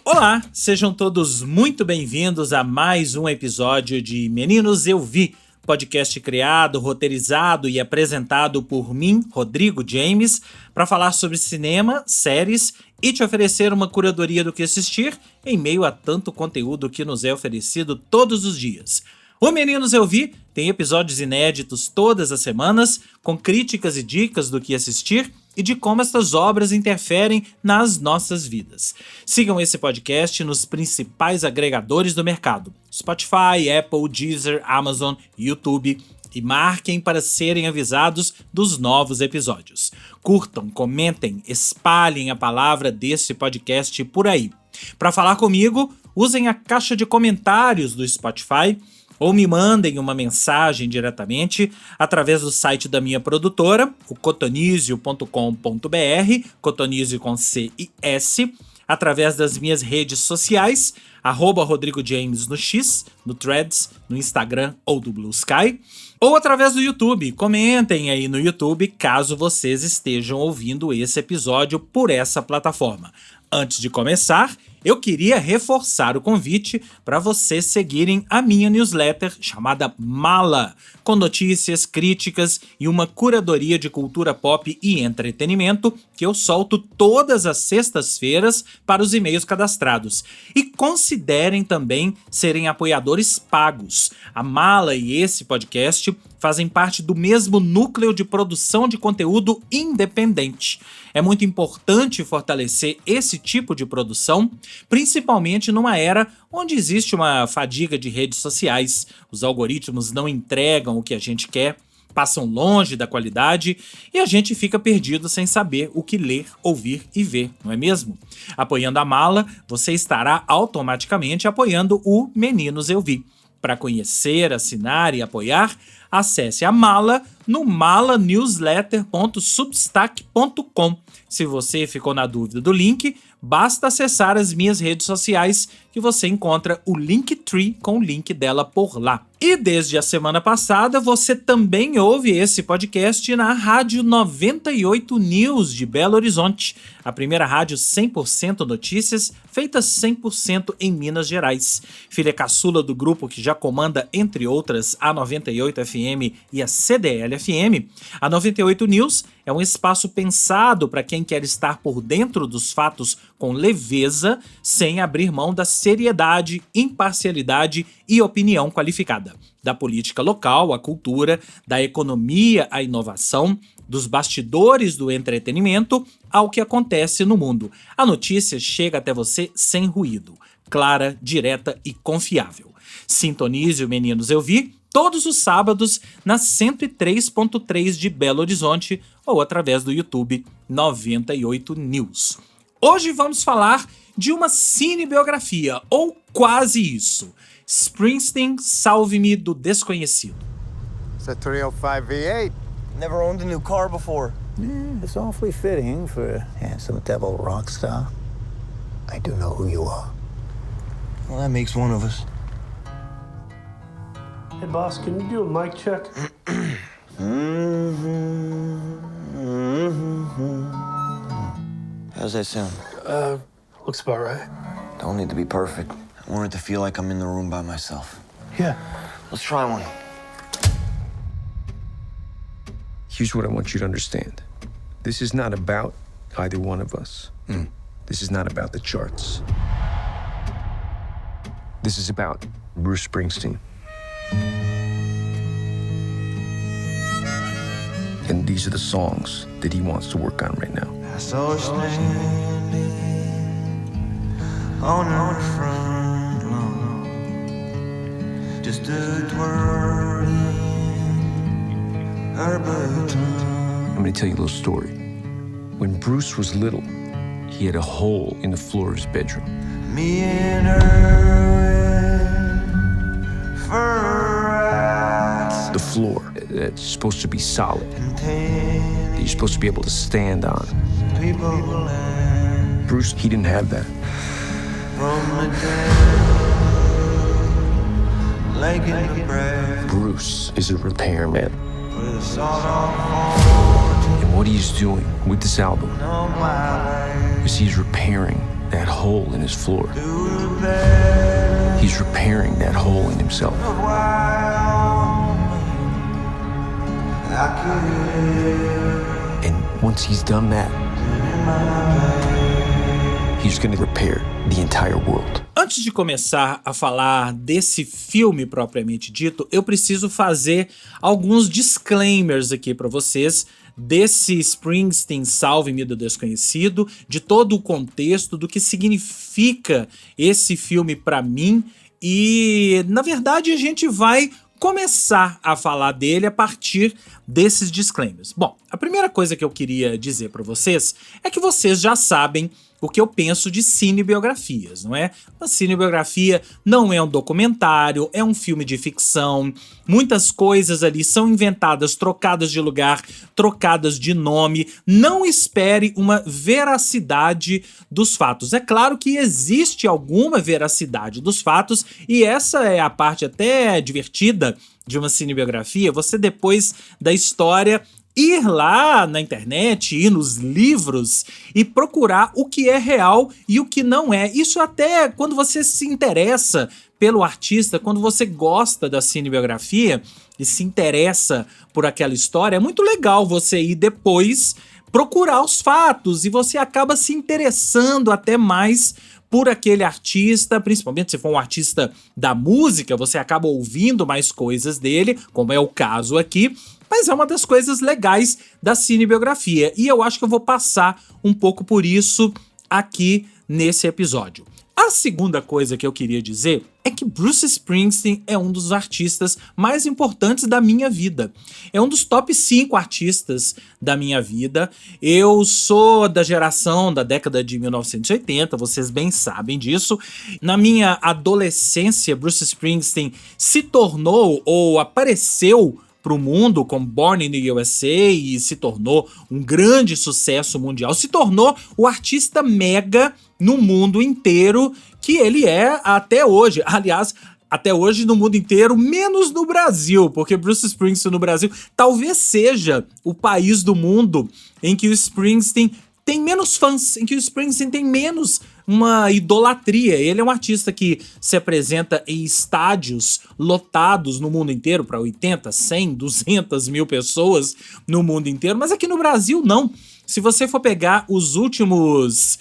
Olá, sejam todos muito bem-vindos a mais um episódio de Meninos Eu Vi, podcast criado, roteirizado e apresentado por mim, Rodrigo James, para falar sobre cinema, séries e te oferecer uma curadoria do que assistir em meio a tanto conteúdo que nos é oferecido todos os dias. O Meninos Eu Vi tem episódios inéditos todas as semanas, com críticas e dicas do que assistir e de como estas obras interferem nas nossas vidas. Sigam esse podcast nos principais agregadores do mercado: Spotify, Apple, Deezer, Amazon, YouTube, e marquem para serem avisados dos novos episódios. Curtam, comentem, espalhem a palavra desse podcast por aí. Para falar comigo, usem a caixa de comentários do Spotify ou me mandem uma mensagem diretamente através do site da minha produtora, o cotonizio.com.br, cotonizio com C e S, através das minhas redes sociais, @Rodrigo James no X, no Threads, no Instagram ou do Blue Sky, ou através do YouTube. Comentem aí no YouTube caso vocês estejam ouvindo esse episódio por essa plataforma. Antes de começar, eu queria reforçar o convite para vocês seguirem a minha newsletter chamada Mala, com notícias, críticas e uma curadoria de cultura pop e entretenimento que eu solto todas as sextas-feiras para os e-mails cadastrados. E considerem também serem apoiadores pagos. A Mala e esse podcast fazem parte do mesmo núcleo de produção de conteúdo independente. É muito importante fortalecer esse tipo de produção, principalmente numa era onde existe uma fadiga de redes sociais. Os algoritmos não entregam o que a gente quer, passam longe da qualidade e a gente fica perdido sem saber o que ler, ouvir e ver, não é mesmo? Apoiando a Mala, você estará automaticamente apoiando o Meninos Eu Vi. Para conhecer, assinar e apoiar, acesse a Mala no malanewsletter.substack.com. Se você ficou na dúvida do link, basta acessar as minhas redes sociais que você encontra o Linktree com o link dela por lá. E desde a semana passada, você também ouve esse podcast na Rádio 98 News de Belo Horizonte, a primeira rádio 100% notícias, feita 100% em Minas Gerais. Filha caçula do grupo que já comanda, entre outras, a 98 FM e a CDL FM, a 98 News é um espaço pensado para quem quer estar por dentro dos fatos com leveza, sem abrir mão da seriedade, imparcialidade e opinião qualificada. Da política local à cultura, da economia à inovação, dos bastidores do entretenimento ao que acontece no mundo. A notícia chega até você sem ruído, clara, direta e confiável. Sintonize o Meninos Eu Vi todos os sábados na 103.3 de Belo Horizonte ou através do YouTube 98 News. Hoje vamos falar de uma cinebiografia, ou quase isso. Springsteen, Salve-me do Desconhecido. It's a 305 V8. Never owned a new car before. Yeah, it's awfully fitting for a handsome devil rock star. I do know who you are. Well, that makes one of us. Hey, boss, can you do a mic check? How's that sound? Looks about right. Don't need to be perfect. I want it to feel like I'm in the room by myself. Yeah. Let's try one. Here's what I want you to understand. This is not about either one of us. This is not about the charts. This is about Bruce Springsteen. And these are the songs that he wants to work on right now. I saw her standing on her front lawn, just a twirling her baton. I'm gonna tell you a little story. When Bruce was little, he had a hole in the floor of his bedroom. Me and her for rides. The floor that's supposed to be solid, And that you're supposed to be able to stand on. people learn Bruce, he didn't have that. from the dead, like in the breath Bruce is a repairman. with a sawed-off fortune And what he's doing with this album on my life. is he's repairing that hole in his floor. He's repairing that hole in himself. And once he's done that, he's gonna repair the entire world. Antes de começar a falar desse filme propriamente dito, eu preciso fazer alguns disclaimers aqui para vocês desse Springsteen Salve-me do Desconhecido, de todo o contexto, do que significa esse filme para mim, e na verdade a gente vai começar a falar dele a partir desses disclaimers. Bom, a primeira coisa que eu queria dizer para vocês é que vocês já sabem o que eu penso de cinebiografias, não é? Uma cinebiografia não é um documentário, é um filme de ficção. Muitas coisas ali são inventadas, trocadas de lugar, trocadas de nome. Não espere uma veracidade dos fatos. É claro que existe alguma veracidade dos fatos, e essa é a parte até divertida de uma cinebiografia. Você, depois da história, ir lá na internet, ir nos livros e procurar o que é real e o que não é. Isso até quando você se interessa pelo artista, quando você gosta da cinebiografia e se interessa por aquela história, é muito legal você ir depois procurar os fatos e você acaba se interessando até mais por aquele artista, principalmente se for um artista da música, você acaba ouvindo mais coisas dele, como é o caso aqui. Mas é uma das coisas legais da cinebiografia, e eu acho que eu vou passar um pouco por isso aqui nesse episódio. A segunda coisa que eu queria dizer é que Bruce Springsteen é um dos artistas mais importantes da minha vida. É um dos top 5 artistas da minha vida. Eu sou da geração da década de 1980, vocês bem sabem disso. Na minha adolescência, Bruce Springsteen se tornou ou apareceu para o mundo como Born in the USA e se tornou um grande sucesso mundial, se tornou o artista mega no mundo inteiro que ele é até hoje. Aliás, até hoje no mundo inteiro, menos no Brasil, porque Bruce Springsteen no Brasil talvez seja o país do mundo em que o Springsteen tem menos fãs, em que o Springsteen tem menos uma idolatria. Ele é um artista que se apresenta em estádios lotados no mundo inteiro para 80, 100, 200 mil pessoas no mundo inteiro, mas aqui no Brasil não. Se você for pegar os últimos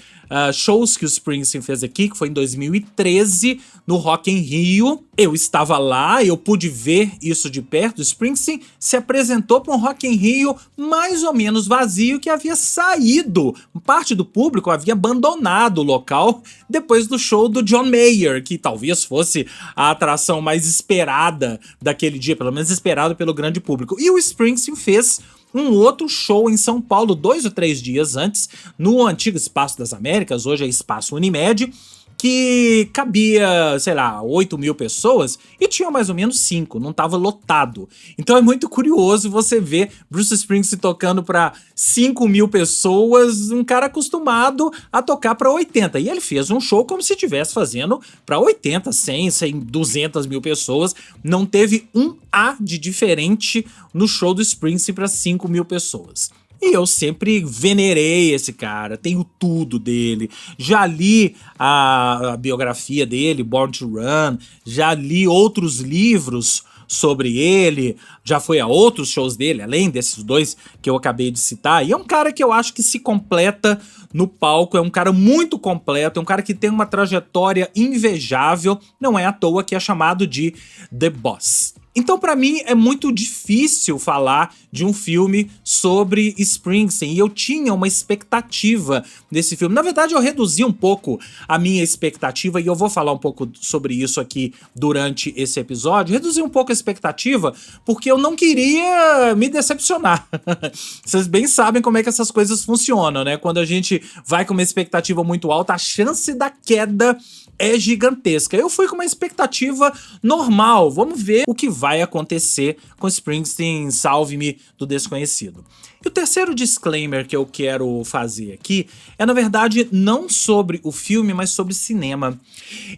shows que o Springsteen fez aqui, que foi em 2013, no Rock in Rio, eu estava lá, eu pude ver isso de perto. O Springsteen se apresentou para um Rock in Rio mais ou menos vazio, que havia saído, parte do público havia abandonado o local depois do show do John Mayer, que talvez fosse a atração mais esperada daquele dia, pelo menos esperada pelo grande público. E o Springsteen fez um outro show em São Paulo 2 ou 3 dias antes, no antigo Espaço das Américas, hoje é Espaço Unimed, que cabia, sei lá, 8 mil pessoas e tinha mais ou menos 5, não estava lotado. Então é muito curioso você ver Bruce Springsteen tocando para 5 mil pessoas, um cara acostumado a tocar para 80. E ele fez um show como se estivesse fazendo para 80, 100, 200 mil pessoas. Não teve um A de diferente no show do Springsteen para 5 mil pessoas. E eu sempre venerei esse cara, tenho tudo dele, já li a biografia dele, Born to Run, já li outros livros sobre ele, já fui a outros shows dele, além desses dois que eu acabei de citar, e é um cara que eu acho que se completa no palco, é um cara muito completo, é um cara que tem uma trajetória invejável, não é à toa que é chamado de The Boss. Então, pra mim, é muito difícil falar de um filme sobre Springsteen, e eu tinha uma expectativa desse filme. Na verdade, eu reduzi um pouco a minha expectativa, e eu vou falar um pouco sobre isso aqui durante esse episódio. Reduzi um pouco a expectativa porque eu não queria me decepcionar. Vocês bem sabem como é que essas coisas funcionam, né? Quando a gente vai com uma expectativa muito alta, a chance da queda é gigantesca. Eu fui com uma expectativa normal, vamos ver o que vai acontecer com Springsteen Salve-me do Desconhecido. E o terceiro disclaimer que eu quero fazer aqui é, na verdade, não sobre o filme, mas sobre cinema.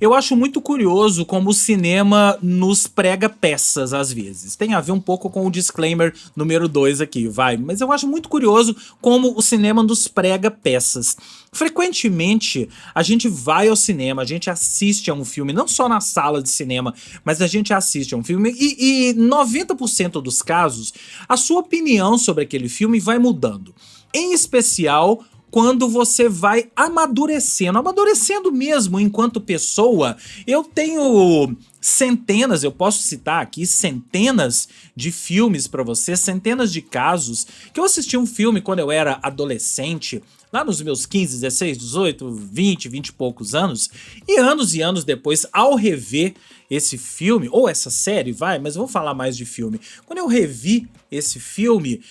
Eu acho muito curioso como o cinema nos prega peças, às vezes. Tem a ver um pouco com o disclaimer número 2 aqui, vai. Mas eu acho muito curioso como o cinema nos prega peças. Frequentemente, a gente vai ao cinema, a gente assiste a um filme, não só na sala de cinema, mas a gente assiste a um filme e 90% dos casos, a sua opinião sobre aquele filme vai mudando. Em especial, quando você vai amadurecendo mesmo enquanto pessoa. Eu tenho centenas, eu posso citar aqui centenas de filmes pra você, centenas de casos, que eu assisti um filme quando eu era adolescente, lá nos meus 15, 16, 18, 20 e poucos anos, e anos depois, ao rever esse filme, ou essa série, mas eu vou falar mais de filme. Quando eu revi esse filme,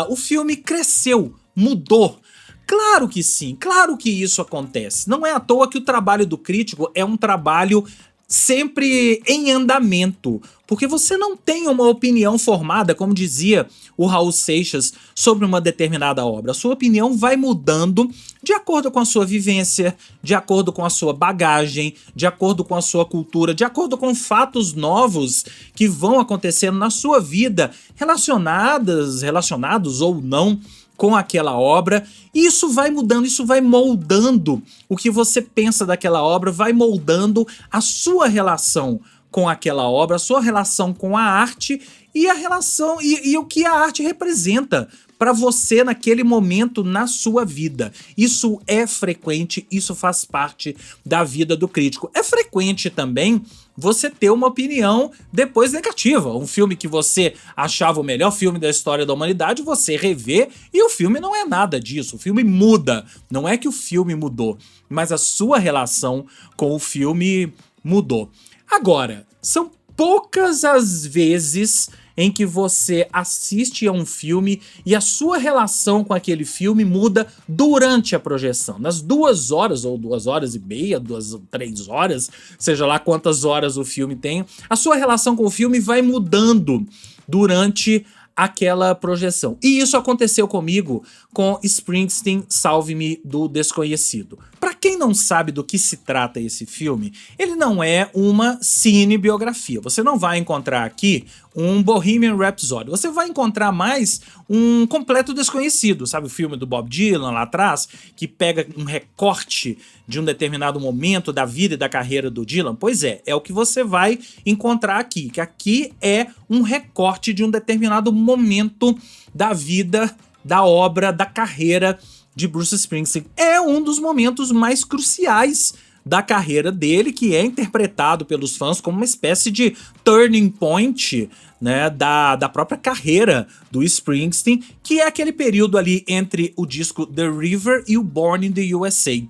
o filme cresceu, mudou. Claro que sim, claro que isso acontece. Não é à toa que o trabalho do crítico é um trabalho sempre em andamento, porque você não tem uma opinião formada, como dizia o Raul Seixas, sobre uma determinada obra. A sua opinião vai mudando de acordo com a sua vivência, de acordo com a sua bagagem, de acordo com a sua cultura, de acordo com fatos novos que vão acontecendo na sua vida, relacionados ou não com aquela obra. E isso vai mudando, isso vai moldando o que você pensa daquela obra, vai moldando a sua relação com aquela obra, a sua relação com a arte e a relação e o que a arte representa para você naquele momento na sua vida. Isso é frequente, isso faz parte da vida do crítico. É frequente também você ter uma opinião depois negativa. Um filme que você achava o melhor filme da história da humanidade, você revê e o filme não é nada disso. O filme muda. Não é que o filme mudou, mas a sua relação com o filme mudou. Agora, são poucas as vezes em que você assiste a um filme e a sua relação com aquele filme muda durante a projeção. Nas 2 horas, ou 2 horas e meia, 2 ou 3 horas, seja lá quantas horas o filme tem, a sua relação com o filme vai mudando durante aquela projeção. E isso aconteceu comigo com Springsteen Salve-me do Desconhecido. Pra quem não sabe do que se trata esse filme, ele não é uma cinebiografia. Você não vai encontrar aqui um Bohemian Rhapsody. Você vai encontrar mais um completo desconhecido, sabe o filme do Bob Dylan lá atrás, que pega um recorte de um determinado momento da vida e da carreira do Dylan? Pois é o que você vai encontrar aqui, que aqui é um recorte de um determinado momento da vida, da obra, da carreira de Bruce Springsteen. É um dos momentos mais cruciais da carreira dele, que é interpretado pelos fãs como uma espécie de turning point, né, da própria carreira do Springsteen, que é aquele período ali entre o disco The River e o Born in the USA.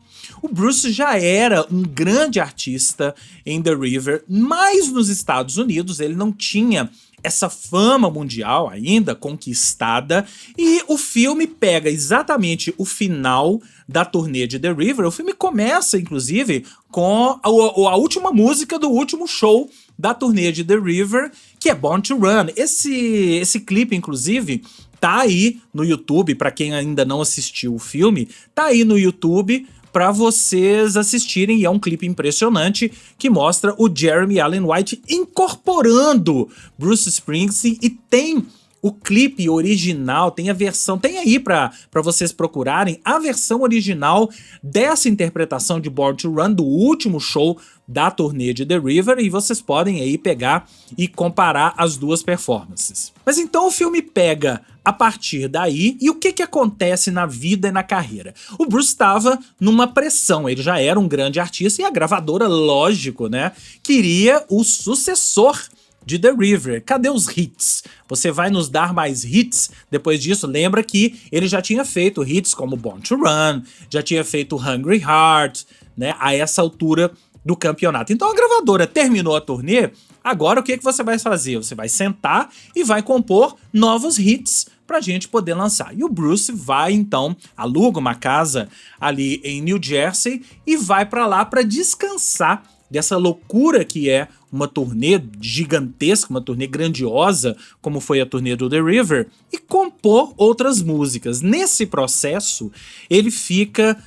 O Bruce já era um grande artista em The River, mas nos Estados Unidos ele não tinha essa fama mundial ainda conquistada, e o filme pega exatamente o final da turnê de The River. O filme começa, inclusive, com a última música do último show da turnê de The River, que é Born to Run. Esse clipe, inclusive, tá aí no YouTube, pra quem ainda não assistiu o filme, tá aí no YouTube para vocês assistirem, e é um clipe impressionante que mostra o Jeremy Allen White incorporando Bruce Springsteen, e tem o clipe original, tem a versão, tem aí para vocês procurarem a versão original dessa interpretação de Born to Run, do último show da turnê de The River, e vocês podem aí pegar e comparar as duas performances. Mas então o filme pega a partir daí, e o que acontece na vida e na carreira? O Bruce estava numa pressão, ele já era um grande artista, e a gravadora, lógico, né, queria o sucessor de The River. Cadê os hits? Você vai nos dar mais hits depois disso? Lembra que ele já tinha feito hits como Born to Run, já tinha feito Hungry Heart, né, a essa altura do campeonato. Então a gravadora terminou a turnê, agora o que você vai fazer? Você vai sentar e vai compor novos hits pra gente poder lançar. E o Bruce vai então, aluga uma casa ali em New Jersey e vai pra lá pra descansar dessa loucura que é uma turnê gigantesca, uma turnê grandiosa, como foi a turnê do The River, e compor outras músicas. Nesse processo, ele fica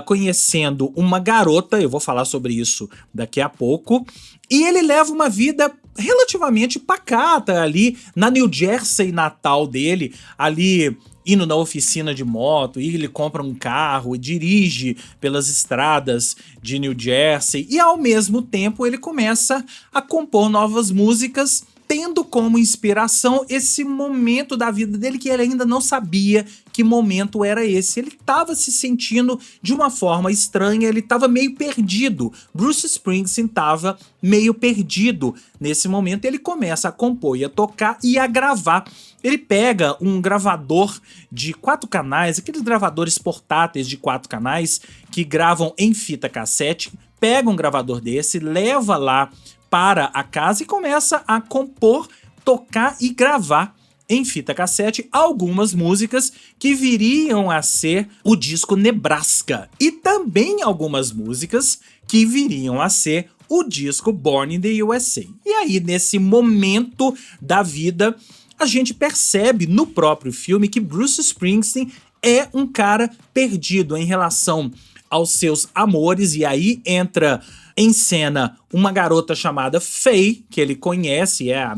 conhecendo uma garota, eu vou falar sobre isso daqui a pouco, e ele leva uma vida relativamente pacata ali na New Jersey natal dele, ali indo na oficina de moto, e ele compra um carro e dirige pelas estradas de New Jersey, e ao mesmo tempo ele começa a compor novas músicas, tendo como inspiração esse momento da vida dele que ele ainda não sabia que momento era esse. Ele estava se sentindo de uma forma estranha, ele estava meio perdido. Bruce Springsteen estava meio perdido nesse momento. Ele começa a compor e a tocar e a gravar. Ele pega um gravador de 4 canais, aqueles gravadores portáteis de 4 canais que gravam em fita cassete, pega um gravador desse, leva lá para a casa e começa a compor, tocar e gravar em fita cassete algumas músicas que viriam a ser o disco Nebraska e também algumas músicas que viriam a ser o disco Born in the USA. E aí, nesse momento da vida, a gente percebe no próprio filme que Bruce Springsteen é um cara perdido em relação aos seus amores, e aí entra em cena uma garota chamada Faye, que ele conhece, é a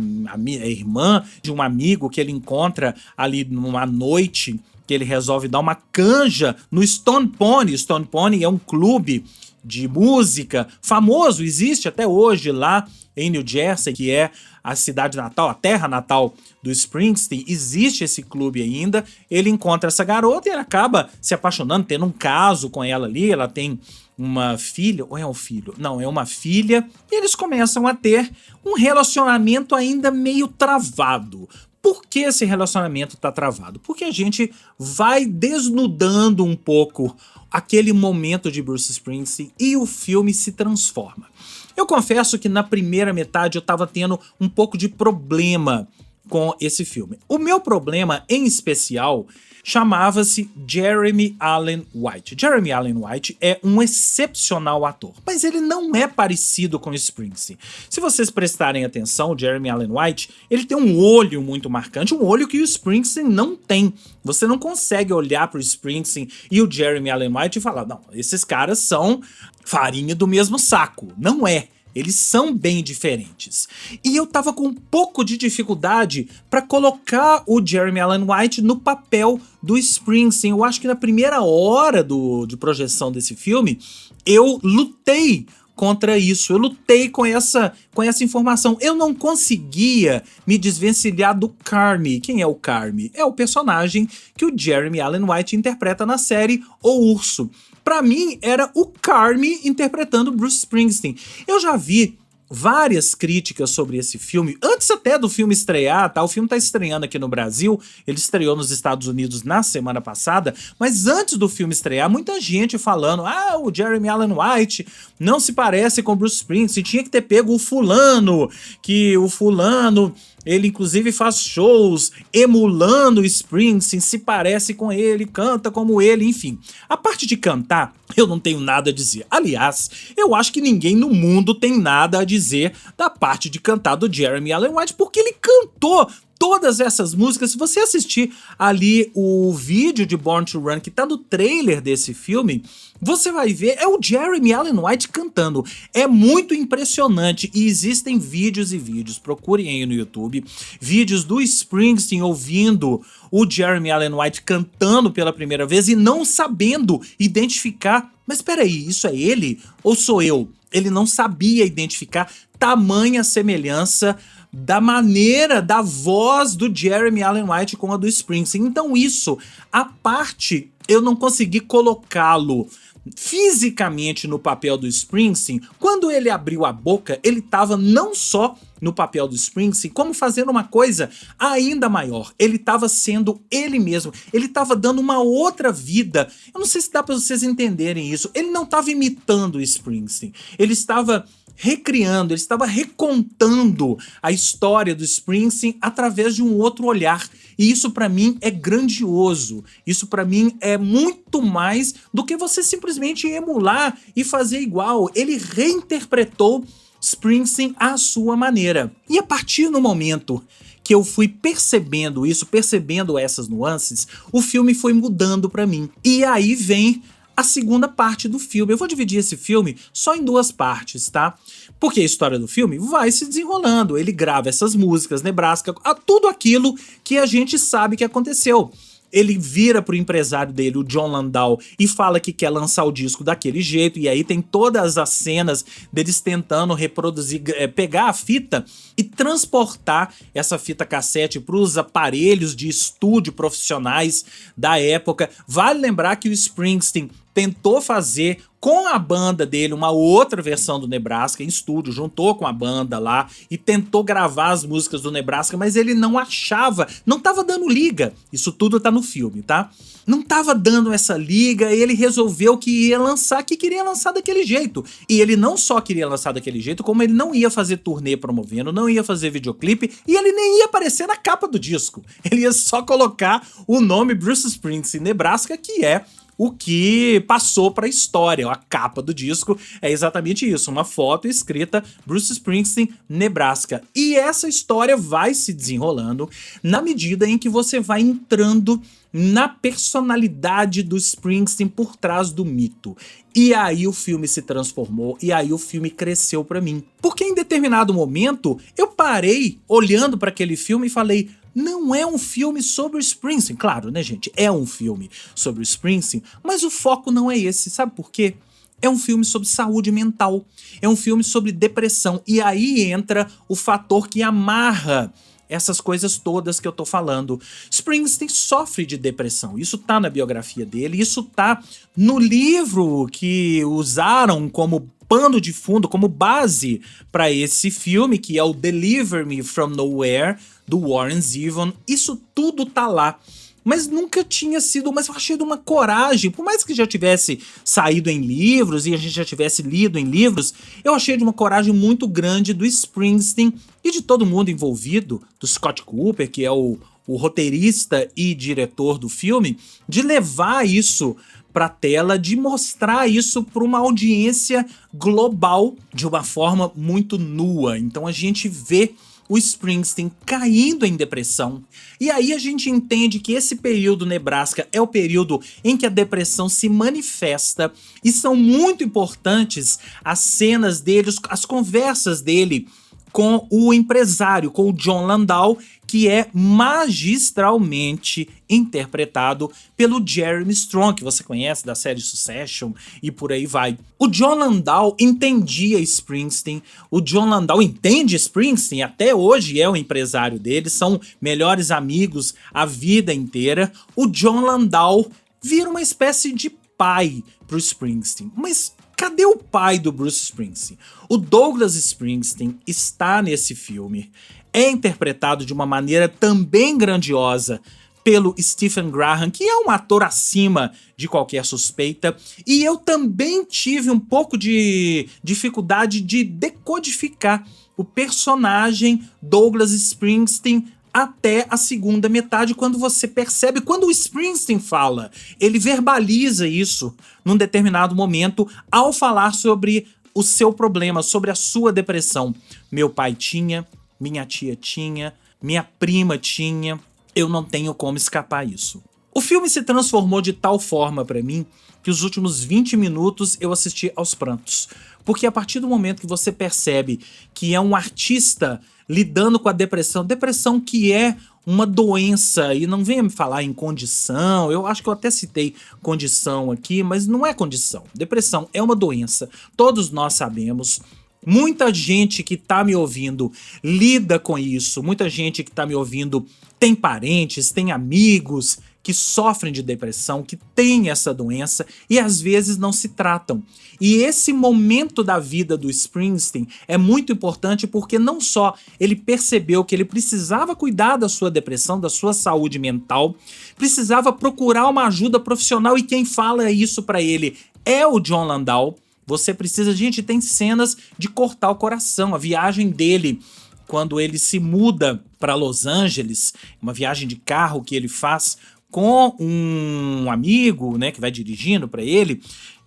irmã de um amigo que ele encontra ali numa noite, que ele resolve dar uma canja no Stone Pony. Stone Pony é um clube de música famoso, existe até hoje lá em New Jersey, que é a cidade natal, a terra natal do Springsteen. Existe esse clube ainda. Ele encontra essa garota e ele acaba se apaixonando, tendo um caso com ela ali. Ela tem uma filha, ou é um filho? Não, é uma filha. E eles começam a ter um relacionamento ainda meio travado. Por que esse relacionamento tá travado? Porque a gente vai desnudando um pouco aquele momento de Bruce Springsteen e o filme se transforma. Eu confesso que na primeira metade eu tava tendo um pouco de problema com esse filme. O meu problema, em especial, chamava-se Jeremy Allen White. Jeremy Allen White é um excepcional ator, mas ele não é parecido com o Springsteen. Se vocês prestarem atenção, o Jeremy Allen White, ele tem um olho muito marcante, um olho que o Springsteen não tem. Você não consegue olhar para o Springsteen e o Jeremy Allen White e falar, não, esses caras são farinha do mesmo saco. Não é. Eles são bem diferentes. E eu tava com um pouco de dificuldade para colocar o Jeremy Allen White no papel do Springsteen. Eu acho que na primeira hora de projeção desse filme, eu lutei contra isso. Eu lutei com essa informação. Eu não conseguia me desvencilhar do Carmy. Quem é o Carmy? É o personagem que o Jeremy Allen White interpreta na série O Urso. Pra mim, era o Carmy interpretando Bruce Springsteen. Eu já vi várias críticas sobre esse filme, antes até do filme estrear, tá? O filme tá estreando aqui no Brasil, ele estreou nos Estados Unidos na semana passada, mas antes do filme estrear, muita gente falando, o Jeremy Allen White não se parece com Bruce Springsteen, tinha que ter pego o fulano, que o fulano... Ele, inclusive, faz shows emulando o Springsteen, se parece com ele, canta como ele, enfim. A parte de cantar, eu não tenho nada a dizer. Aliás, eu acho que ninguém no mundo tem nada a dizer da parte de cantar do Jeremy Allen White, porque ele cantou todas essas músicas. Se você assistir ali o vídeo de Born to Run, que tá no trailer desse filme, você vai ver, é o Jeremy Allen White cantando. É muito impressionante e existem vídeos e vídeos, procurem aí no YouTube, vídeos do Springsteen ouvindo o Jeremy Allen White cantando pela primeira vez e não sabendo identificar, mas peraí, isso é ele ou sou eu? Ele não sabia identificar tamanha semelhança da maneira, da voz do Jeremy Allen White com a do Springsteen. Então isso, a parte, eu não consegui colocá-lo fisicamente no papel do Springsteen. Quando ele abriu a boca, ele estava não só no papel do Springsteen, como fazendo uma coisa ainda maior. Ele estava sendo ele mesmo. Ele estava dando uma outra vida. Eu não sei se dá para vocês entenderem isso. Ele não estava imitando o Springsteen. Ele estava recriando, ele estava recontando a história do Springsteen através de um outro olhar. E isso pra mim é grandioso. Isso pra mim é muito mais do que você simplesmente emular e fazer igual. Ele reinterpretou Springsteen à sua maneira. E a partir do momento que eu fui percebendo isso, percebendo essas nuances, o filme foi mudando pra mim. E aí vem a segunda parte do filme. Eu vou dividir esse filme só em duas partes, tá? Porque a história do filme vai se desenrolando. Ele grava essas músicas, Nebraska, tudo aquilo que a gente sabe que aconteceu. Ele vira pro empresário dele, o Jon Landau, e fala que quer lançar o disco daquele jeito, e aí tem todas as cenas deles tentando reproduzir, pegar a fita e transportar essa fita cassete pros aparelhos de estúdio profissionais da época. Vale lembrar que o Springsteen tentou fazer com a banda dele uma outra versão do Nebraska em estúdio, juntou com a banda lá e tentou gravar as músicas do Nebraska, mas ele não achava, não tava dando liga. Isso tudo tá no filme, tá? Não tava dando essa liga, e ele resolveu que ia lançar, que queria lançar daquele jeito. E ele não só queria lançar daquele jeito, como ele não ia fazer turnê promovendo, não ia fazer videoclipe, e ele nem ia aparecer na capa do disco. Ele ia só colocar o nome Bruce Springsteen Nebraska, que é o que passou para a história. A capa do disco é exatamente isso, uma foto escrita Bruce Springsteen, Nebraska. E essa história vai se desenrolando na medida em que você vai entrando na personalidade do Springsteen por trás do mito. E aí o filme se transformou, e aí o filme cresceu para mim. Porque em determinado momento eu parei olhando para aquele filme e falei: não é um filme sobre o Springsteen. Claro, né, gente? É um filme sobre o Springsteen, mas o foco não é esse. Sabe por quê? É um filme sobre saúde mental. É um filme sobre depressão. E aí entra o fator que amarra essas coisas todas que eu tô falando. Springsteen sofre de depressão. Isso tá na biografia dele, isso tá no livro que usaram como pano de fundo, como base para esse filme, que é o Deliver Me From Nowhere, do Warren Zevon. Isso tudo tá lá. Mas nunca tinha sido, mas eu achei de uma coragem, por mais que já tivesse saído em livros e a gente já tivesse lido em livros, eu achei de uma coragem muito grande do Springsteen e de todo mundo envolvido, do Scott Cooper, que é o roteirista e diretor do filme, de levar isso pra tela, de mostrar isso para uma audiência global de uma forma muito nua. Então a gente vê o Springsteen caindo em depressão. E aí a gente entende que esse período Nebraska é o período em que a depressão se manifesta, e são muito importantes as cenas dele, as conversas dele com o empresário, com o Jon Landau, que é magistralmente interpretado pelo Jeremy Strong, que você conhece da série Succession e por aí vai. O Jon Landau entendia Springsteen, o Jon Landau entende Springsteen, até hoje é o empresário dele, são melhores amigos a vida inteira. O Jon Landau vira uma espécie de pai pro Springsteen, mas cadê o pai do Bruce Springsteen? O Douglas Springsteen está nesse filme. É interpretado de uma maneira também grandiosa pelo Stephen Graham, que é um ator acima de qualquer suspeita. E eu também tive um pouco de dificuldade de decodificar o personagem Douglas Springsteen até a segunda metade, quando você percebe, quando o Springsteen fala, ele verbaliza isso num determinado momento ao falar sobre o seu problema, sobre a sua depressão. Meu pai tinha, minha tia tinha, minha prima tinha, eu não tenho como escapar isso. O filme se transformou de tal forma pra mim que os últimos 20 minutos eu assisti aos prantos. Porque a partir do momento que você percebe que é um artista lidando com a depressão que é uma doença, e não venha me falar em condição, eu acho que eu até citei condição aqui, mas não é condição. Depressão é uma doença, todos nós sabemos. Muita gente que tá me ouvindo lida com isso, muita gente que tá me ouvindo tem parentes, tem amigos que sofrem de depressão, que têm essa doença e às vezes não se tratam. E esse momento da vida do Springsteen é muito importante porque não só ele percebeu que ele precisava cuidar da sua depressão, da sua saúde mental, precisava procurar uma ajuda profissional, e quem fala isso pra ele é o Jon Landau. Você precisa, gente, tem cenas de cortar o coração, a viagem dele quando ele se muda para Los Angeles, uma viagem de carro que ele faz com um amigo, né, que vai dirigindo para ele,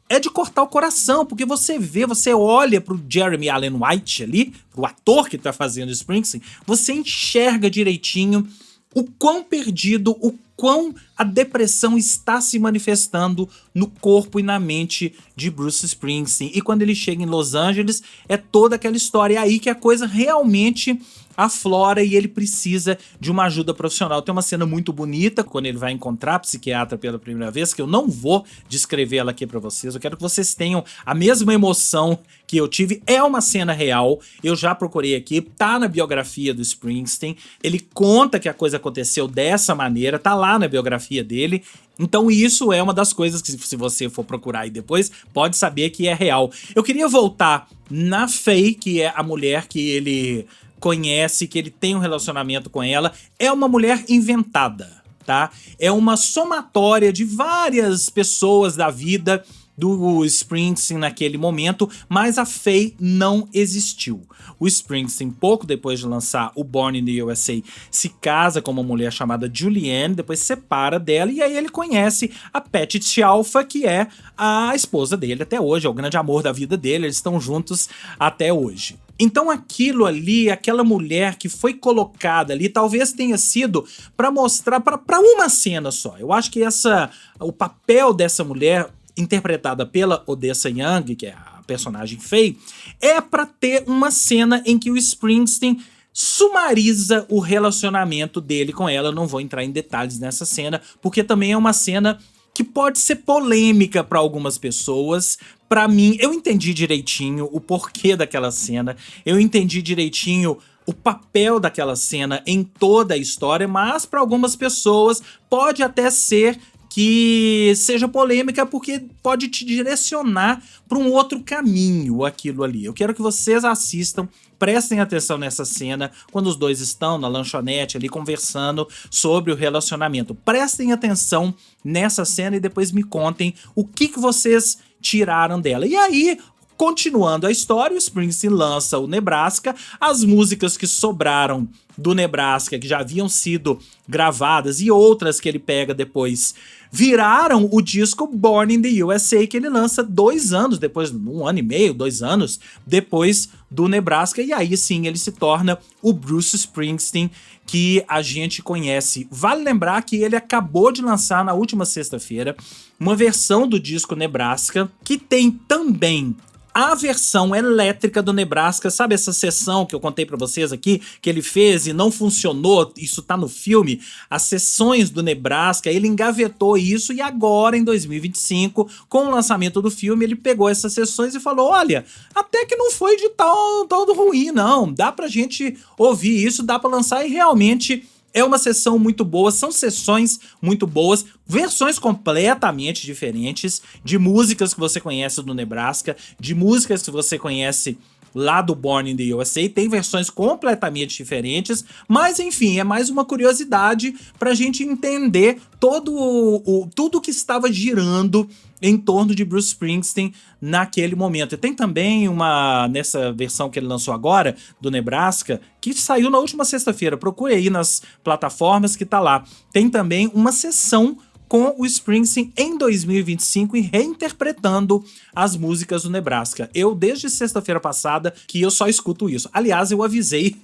é de cortar o coração, porque você olha pro Jeremy Allen White ali, pro ator que tá fazendo Springsteen, você enxerga direitinho o quão perdido, o quão a depressão está se manifestando no corpo e na mente de Bruce Springsteen. E quando ele chega em Los Angeles, é toda aquela história. É aí que a coisa realmente aflora e ele precisa de uma ajuda profissional. Tem uma cena muito bonita quando ele vai encontrar a psiquiatra pela primeira vez, que eu não vou descrever ela aqui pra vocês. Eu quero que vocês tenham a mesma emoção que eu tive. É uma cena real, eu já procurei aqui, tá na biografia do Springsteen. Ele conta que a coisa aconteceu dessa maneira, tá lá na biografia dele. Então isso é uma das coisas que, se você for procurar aí depois, pode saber que é real. Eu queria voltar na Faye, que é a mulher que ele conhece, que ele tem um relacionamento com ela. É uma mulher inventada, tá? É uma somatória de várias pessoas da vida do Springsteen naquele momento, mas a Faye não existiu. O Springsteen, pouco depois de lançar o Born in the USA, se casa com uma mulher chamada Julianne, depois se separa dela, e aí ele conhece a Patty Scialfa, que é a esposa dele até hoje, é o grande amor da vida dele, eles estão juntos até hoje. Então aquilo ali, aquela mulher que foi colocada ali, talvez tenha sido para mostrar, para uma cena só. Eu acho que o papel dessa mulher, interpretada pela Odessa Young, que é a personagem Faye, é para ter uma cena em que o Springsteen sumariza o relacionamento dele com ela. Eu não vou entrar em detalhes nessa cena, porque também é uma cena que pode ser polêmica para algumas pessoas. Para mim, eu entendi direitinho o porquê daquela cena, eu entendi direitinho o papel daquela cena em toda a história, mas para algumas pessoas pode até ser que seja polêmica, porque pode te direcionar para um outro caminho aquilo ali. Eu quero que vocês assistam, prestem atenção nessa cena, quando os dois estão na lanchonete ali conversando sobre o relacionamento. Prestem atenção nessa cena e depois me contem o que vocês tiraram dela. E aí, continuando a história, o Springsteen lança o Nebraska, as músicas que sobraram do Nebraska, que já haviam sido gravadas, e outras que ele pega depois, viraram o disco Born in the USA, que ele lança 2 anos depois, 1 ano e meio, 2 anos depois do Nebraska, e aí sim ele se torna o Bruce Springsteen que a gente conhece. Vale lembrar que ele acabou de lançar na última sexta-feira uma versão do disco Nebraska, que tem também a versão elétrica do Nebraska. Sabe essa sessão que eu contei pra vocês aqui, que ele fez e não funcionou? Isso tá no filme. As sessões do Nebraska, ele engavetou isso e agora, em 2025, com o lançamento do filme, ele pegou essas sessões e falou, olha, até que não foi de todo ruim, não. Dá pra gente ouvir isso, dá pra lançar, e realmente é uma sessão muito boa, são sessões muito boas, versões completamente diferentes de músicas que você conhece do Nebraska, de músicas que você conhece lá do Born in the USA, tem versões completamente diferentes, mas enfim, é mais uma curiosidade pra gente entender tudo que estava girando em torno de Bruce Springsteen naquele momento. E tem também nessa versão que ele lançou agora, do Nebraska, que saiu na última sexta-feira, procure aí nas plataformas que tá lá. Tem também uma sessão com o Springsteen em 2025 e reinterpretando as músicas do Nebraska. Eu, desde sexta-feira passada, que eu só escuto isso. Aliás, eu avisei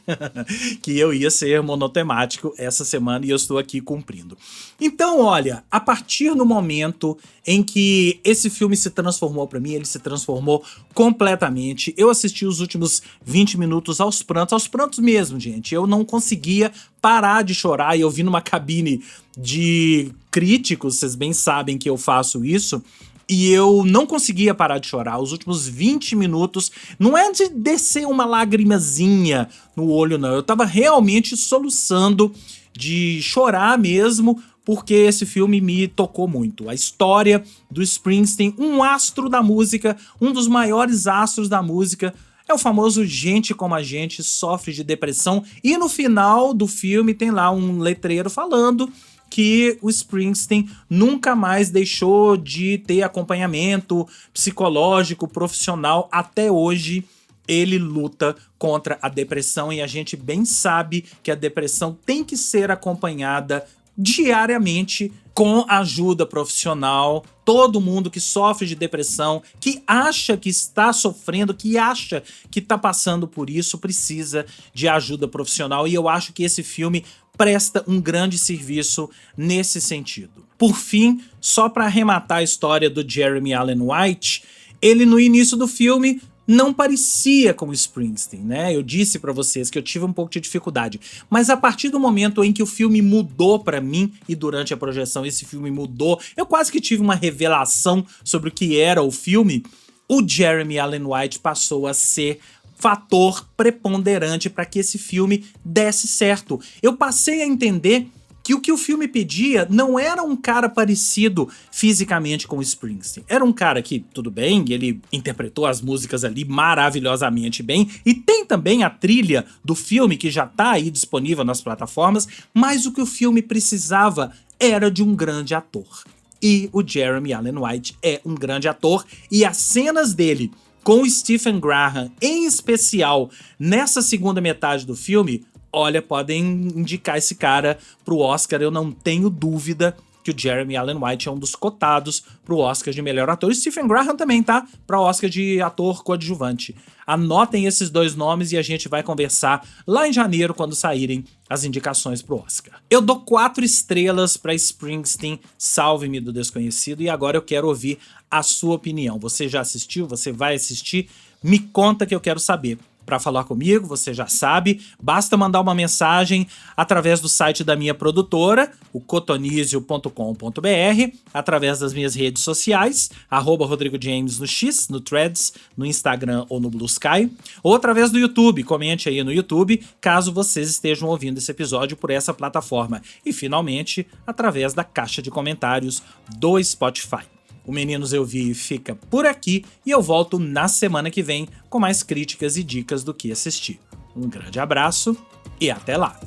que eu ia ser monotemático essa semana e eu estou aqui cumprindo. Então, olha, a partir do momento em que esse filme se transformou pra mim, ele se transformou completamente. Eu assisti os últimos 20 minutos aos prantos mesmo, gente. Eu não conseguia parar de chorar e eu vi numa cabine de críticos, vocês bem sabem que eu faço isso, e eu não conseguia parar de chorar. Os últimos 20 minutos, não é de descer uma lagrimazinha no olho, não. Eu tava realmente soluçando de chorar mesmo, porque esse filme me tocou muito. A história do Springsteen, um astro da música, um dos maiores astros da música, é o famoso gente como a gente sofre de depressão, e no final do filme tem lá um letreiro falando que o Springsteen nunca mais deixou de ter acompanhamento psicológico, profissional, até hoje ele luta contra a depressão e a gente bem sabe que a depressão tem que ser acompanhada diariamente com ajuda profissional. Todo mundo que sofre de depressão, que acha que está sofrendo, que acha que está passando por isso, precisa de ajuda profissional, e eu acho que esse filme presta um grande serviço nesse sentido. Por fim, só para arrematar a história do Jeremy Allen White, ele no início do filme não parecia com o Springsteen, né? Eu disse pra vocês que eu tive um pouco de dificuldade, mas a partir do momento em que o filme mudou pra mim, e durante a projeção esse filme mudou, eu quase que tive uma revelação sobre o que era o filme, o Jeremy Allen White passou a ser fator preponderante para que esse filme desse certo. Eu passei a entender que o filme pedia não era um cara parecido fisicamente com o Springsteen. Era um cara que, tudo bem, ele interpretou as músicas ali maravilhosamente bem, e tem também a trilha do filme que já tá aí disponível nas plataformas, mas o que o filme precisava era de um grande ator. E o Jeremy Allen White é um grande ator, e as cenas dele com o Stephen Graham, em especial nessa segunda metade do filme, olha, podem indicar esse cara pro Oscar, eu não tenho dúvida que o Jeremy Allen White é um dos cotados pro Oscar de melhor ator. E Stephen Graham também, tá? Pra Oscar de ator coadjuvante. Anotem esses dois nomes e a gente vai conversar lá em janeiro, quando saírem as indicações pro Oscar. Eu dou 4 estrelas pra Springsteen, Salve-me do Desconhecido, e agora eu quero ouvir a sua opinião. Você já assistiu? Você vai assistir? Me conta que eu quero saber. Para falar comigo, você já sabe, basta mandar uma mensagem através do site da minha produtora, o cotonizio.com.br, através das minhas redes sociais, @RodrigoJames no X, no Threads, no Instagram ou no Blue Sky, ou através do YouTube. Comente aí no YouTube, caso vocês estejam ouvindo esse episódio por essa plataforma. E, finalmente, através da caixa de comentários do Spotify. O Meninos Eu Vi fica por aqui e eu volto na semana que vem com mais críticas e dicas do que assistir. Um grande abraço e até lá!